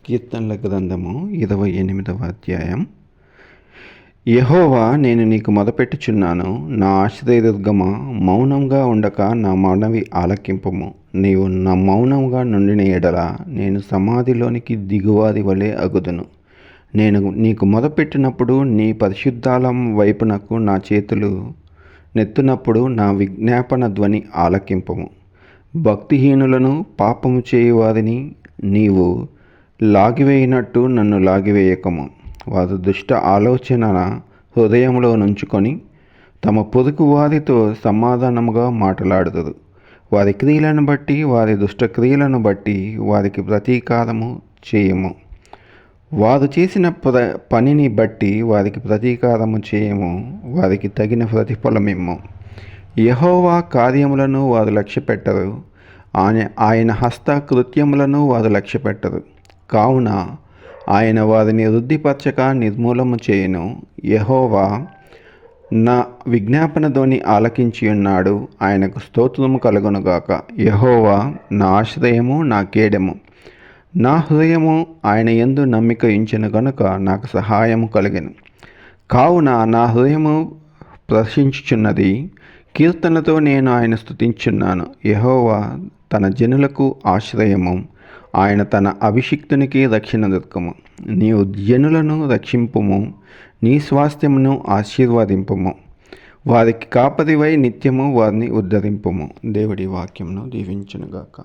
కీర్తనల గ్రంథము 28వ అధ్యాయం. యెహోవా, నేను నీకు మొదపెట్టుచున్నాను. నా ఆశ్రయదుర్గమా, మౌనంగా ఉండక నా మనవి ఆలకింపుము. నీవు నా మౌనంగా నుండిన ఎడల నేను సమాధిలోనికి దిగువాది వలె అగుదును. నేను నీకు మొదపెట్టినప్పుడు నీ పరిశుద్ధాలయం వైపునకు నా చేతులు నెత్తునప్పుడు నా విజ్ఞాపన ధ్వని ఆలకింపుము. భక్తిహీనులను, పాపము చేయువారిని నీవు లాగివేయినట్టు నన్ను లాగివేయకము. వారు దుష్ట ఆలోచనల హృదయంలో నుంచుకొని తమ పొరుగు వారితో సమాధానముగా మాట్లాడుదురు. వారి క్రియలను బట్టి, వారి దుష్టక్రియలను బట్టి వారికి ప్రతీకారము చేయము. వారు చేసిన పనిని బట్టి వారికి ప్రతీకారము చేయము. వారికి తగిన ప్రతిఫలమిమ్ము. యెహోవా కార్యములను వారు లక్ష్యపెట్టరు, ఆయన హస్త కృత్యములను వారు లక్ష్యపెట్టరు. కావున ఆయన వారిని వృద్ధిపరచక నిర్మూలము చేయును. యెహోవా నా విజ్ఞాపన ధ్వని ఆలకించి ఉన్నాడు. ఆయనకు స్తోత్రము కలుగునుగాక. యెహోవా నా ఆశ్రయము, నా కేడెము. నా హృదయము ఆయన యందు నమ్మిక ఉంచెను గనుక నాకు సహాయము కలిగెను. కావున నా హృదయము ప్రశంసించుచున్నది. కీర్తనలతో నేను ఆయన స్తుతించున్నాను. యెహోవా తన జనులకు ఆశ్రయము, ఆయన తన అభిషిక్తునికి రక్షణ దుర్గము. నీవు జనులను రక్షింపుము, నీ స్వాస్థ్యమును ఆశీర్వదింపుము. వారికి కాపరివై నిత్యము వారిని ఉద్ధరింపుము. దేవుడి వాక్యమును దీవించునుగాక.